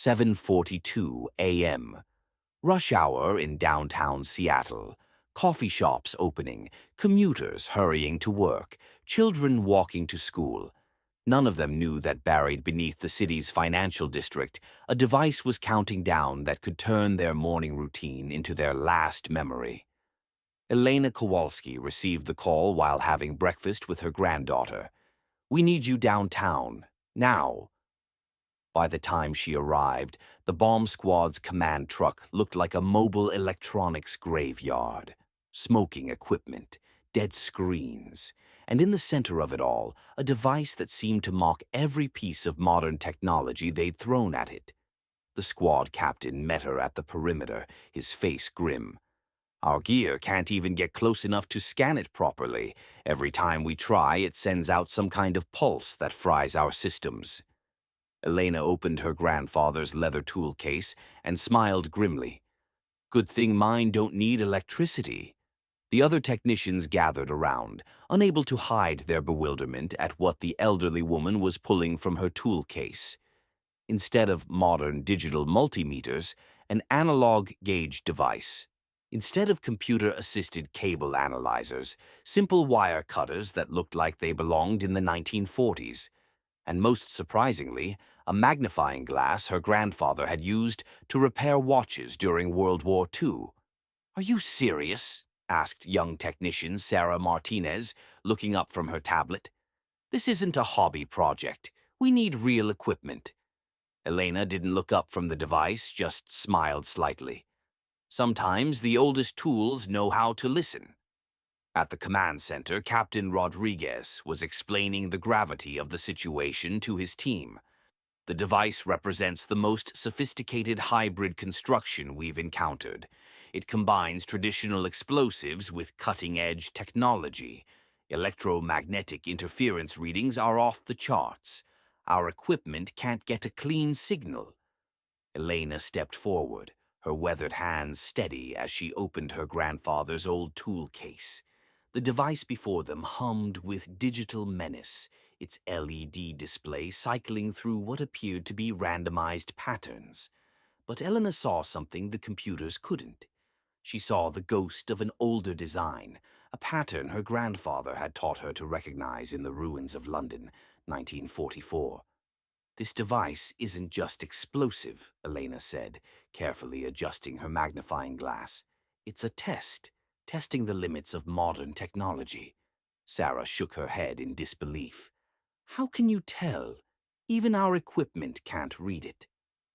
7:42 a.m. Rush hour in downtown Seattle. Coffee shops opening, commuters hurrying to work, children walking to school. None of them knew that buried beneath the city's financial district, a device was counting down that could turn their morning routine into their last memory. Elena Kowalski received the call while having breakfast with her granddaughter. "We need you downtown, now." By the time she arrived, the bomb squad's command truck looked like a mobile electronics graveyard. Smoking equipment, dead screens, and in the center of it all, a device that seemed to mock every piece of modern technology they'd thrown at it. The squad captain met her at the perimeter, his face grim. "Our gear can't even get close enough to scan it properly. Every time we try, it sends out some kind of pulse that fries our systems." Elena opened her grandfather's leather tool case and smiled grimly. "Good thing mine don't need electricity." The other technicians gathered around, unable to hide their bewilderment at what the elderly woman was pulling from her tool case. Instead of modern digital multimeters, an analog gauge device. Instead of computer-assisted cable analyzers, simple wire cutters that looked like they belonged in the 1940s. And most surprisingly, a magnifying glass her grandfather had used to repair watches during World War II. "Are you serious?" asked young technician Sarah Martinez, looking up from her tablet. "This isn't a hobby project. We need real equipment." Elena didn't look up from the device, just smiled slightly. "Sometimes the oldest tools know how to listen." At the command center, Captain Rodriguez was explaining the gravity of the situation to his team. "The device represents the most sophisticated hybrid construction we've encountered. It combines traditional explosives with cutting-edge technology. Electromagnetic interference readings are off the charts. Our equipment can't get a clean signal." Elena stepped forward, her weathered hands steady as she opened her grandfather's old tool case. The device before them hummed with digital menace, its LED display cycling through what appeared to be randomized patterns. But Elena saw something the computers couldn't. She saw the ghost of an older design, a pattern her grandfather had taught her to recognize in the ruins of London, 1944. "This device isn't just explosive," Elena said, carefully adjusting her magnifying glass. "It's a test, testing the limits of modern technology." Sarah shook her head in disbelief. "How can you tell? Even our equipment can't read it."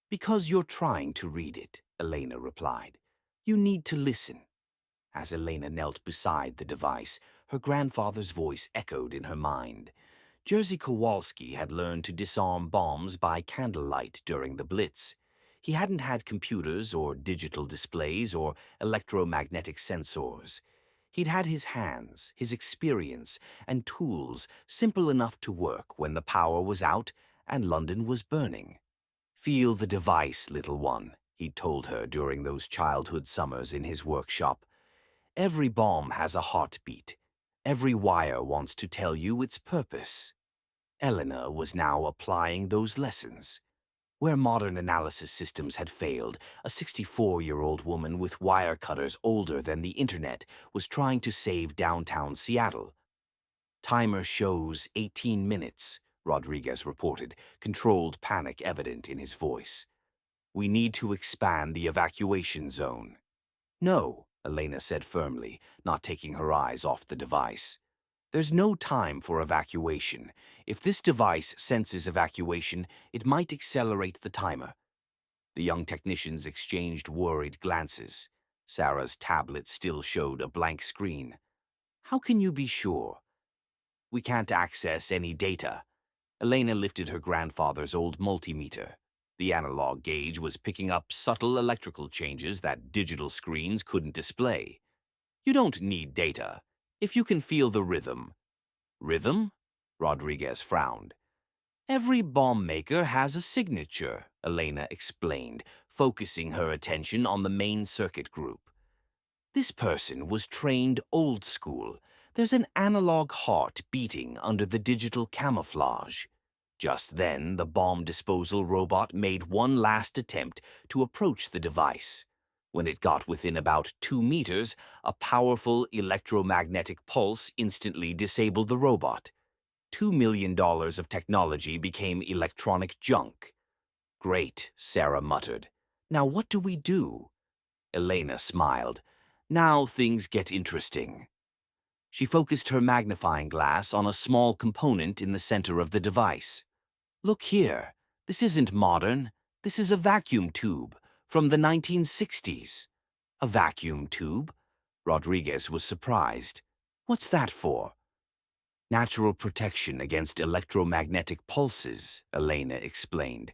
"Because you're trying to read it," Elena replied. "You need to listen." As Elena knelt beside the device, her grandfather's voice echoed in her mind. Jerzy Kowalski had learned to disarm bombs by candlelight during the Blitz. He hadn't had computers or digital displays or electromagnetic sensors. He'd had his hands, his experience, and tools simple enough to work when the power was out and London was burning. "Feel the device, little one," he'd told her during those childhood summers in his workshop. "Every bomb has a heartbeat. Every wire wants to tell you its purpose." Elena was now applying those lessons. Where modern analysis systems had failed, a 64-year-old woman with wire cutters older than the internet was trying to save downtown Seattle. "Timer shows 18 minutes, Rodriguez reported, controlled panic evident in his voice. "We need to expand the evacuation zone." "No," Elena said firmly, not taking her eyes off the device. "There's no time for evacuation. If this device senses evacuation, it might accelerate the timer." The young technicians exchanged worried glances. Sarah's tablet still showed a blank screen. "How can you be sure?" "We can't access any data." Elena lifted her grandfather's old multimeter. The analog gauge was picking up subtle electrical changes that digital screens couldn't display. "You don't need data. If you can feel the rhythm." "Rhythm?" Rodriguez frowned. "Every bomb maker has a signature," Elena explained, focusing her attention on the main circuit group. "This person was trained old school. There's an analog heart beating under the digital camouflage." Just then, the bomb disposal robot made one last attempt to approach the device. When it got within about 2 meters, a powerful electromagnetic pulse instantly disabled the robot. $2 million of technology became electronic junk. Great, Sarah muttered. Now what do we do? Elena smiled. Now things get interesting. She focused her magnifying glass on a small component in the center of the device. Look here. This isn't modern. This is a vacuum tube from the 1960s. A vacuum tube? Rodriguez was surprised. What's that for? Natural protection against electromagnetic pulses, Elena explained.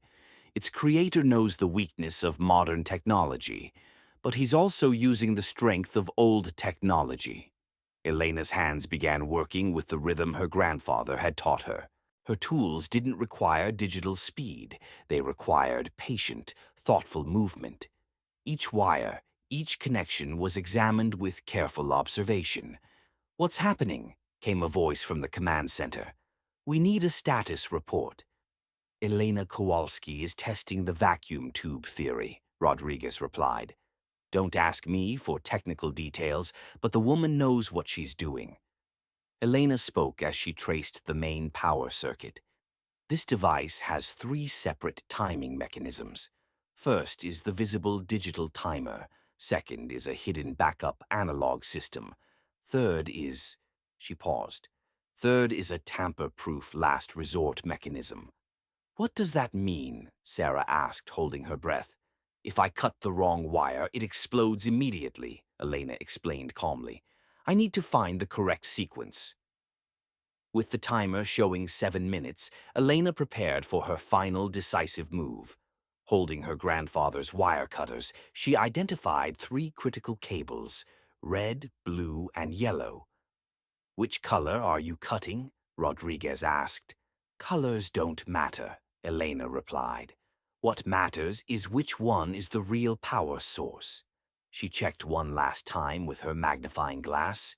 Its creator knows the weakness of modern technology, but he's also using the strength of old technology. Elena's hands began working with the rhythm her grandfather had taught her. Her tools didn't require digital speed. They required patient, thoughtful movement. Each wire, each connection was examined with careful observation. "What's happening?" came a voice from the command center. "We need a status report." "Elena Kowalski is testing the vacuum tube theory," Rodriguez replied. "Don't ask me for technical details, but the woman knows what she's doing." Elena spoke as she traced the main power circuit. This device has 3 separate timing mechanisms. First is the visible digital timer. Second is a hidden backup analog system. Third is... She paused. Third is a tamper-proof last resort mechanism. "What does that mean?" Sarah asked, holding her breath. "If I cut the wrong wire, it explodes immediately," Elena explained calmly. "I need to find the correct sequence." With the timer showing 7 minutes, Elena prepared for her final decisive move. Holding her grandfather's wire cutters, she identified 3 critical cables: red, blue, and yellow. "Which color are you cutting?" Rodriguez asked. "Colors don't matter," Elena replied. "What matters is which one is the real power source." She checked one last time with her magnifying glass.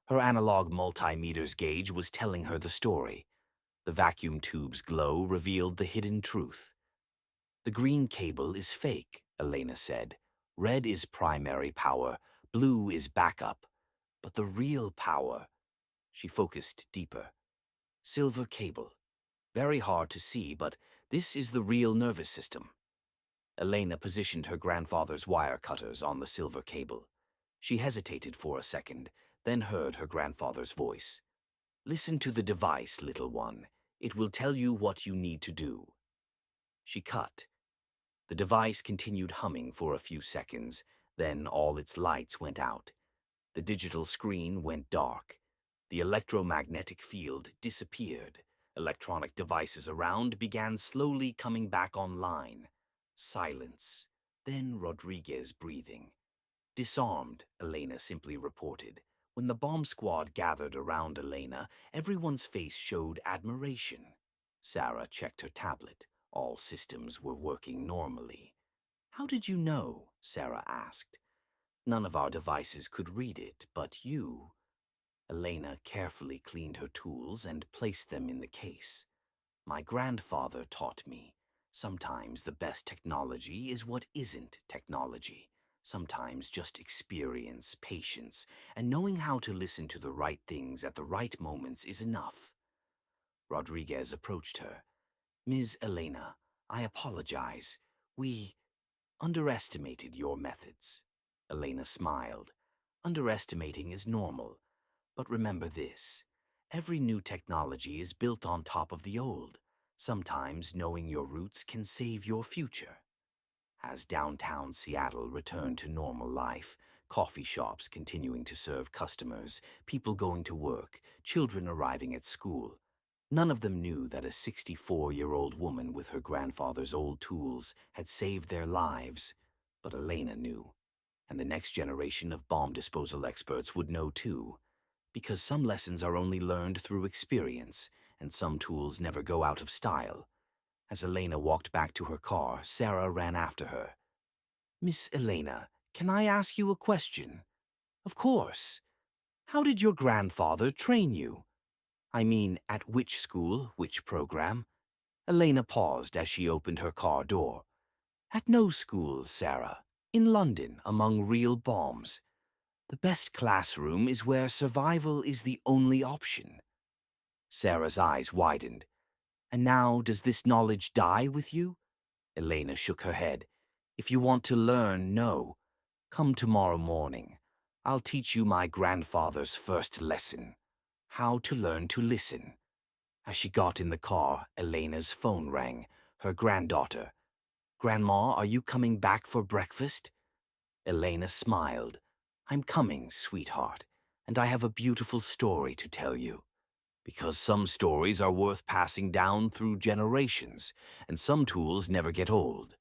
Her analog multimeters gauge was telling her the story. The vacuum tube's glow revealed the hidden truth. "The green cable is fake," Elena said. "Red is primary power, blue is backup. But the real power..." She focused deeper. "Silver cable. Very hard to see, but this is the real nervous system." Elena positioned her grandfather's wire cutters on the silver cable. She hesitated for a second, then heard her grandfather's voice. "Listen to the device, little one. It will tell you what you need to do." She cut. The device continued humming for a few seconds, then all its lights went out. The digital screen went dark. The electromagnetic field disappeared. Electronic devices around began slowly coming back online. Silence. Then Rodriguez breathing. "Disarmed," Elena simply reported. When the bomb squad gathered around Elena, everyone's face showed admiration. Sarah checked her tablet. All systems were working normally. "How did you know?" Sarah asked. "None of our devices could read it, but you..." Elena carefully cleaned her tools and placed them in the case. "My grandfather taught me. Sometimes the best technology is what isn't technology. Sometimes just experience, patience, and knowing how to listen to the right things at the right moments is enough." Rodriguez approached her. "Ms. Elena, I apologize. We underestimated your methods." Elena smiled. "Underestimating is normal. But remember this. Every new technology is built on top of the old. Sometimes knowing your roots can save your future." As downtown Seattle returned to normal life, coffee shops continuing to serve customers, people going to work, children arriving at school, none of them knew that a 64-year-old woman with her grandfather's old tools had saved their lives. But Elena knew, and the next generation of bomb disposal experts would know too. Because some lessons are only learned through experience, and some tools never go out of style. As Elena walked back to her car, Sarah ran after her. "Miss Elena, can I ask you a question?" "Of course. How did your grandfather train you? I mean, at which school, which program?" Elena paused as she opened her car door. At no school, Sarah. In London, among real bombs. The best classroom is where survival is the only option. Sarah's eyes widened. And now does this knowledge die with you? Elena shook her head. If you want to learn, no. Come tomorrow morning. I'll teach you my grandfather's first lesson. How to learn to listen. As she got in the car, Elena's phone rang. Her granddaughter. Grandma, are you coming back for breakfast? Elena smiled. I'm coming, sweetheart, and I have a beautiful story to tell you. Because some stories are worth passing down through generations, and some tools never get old.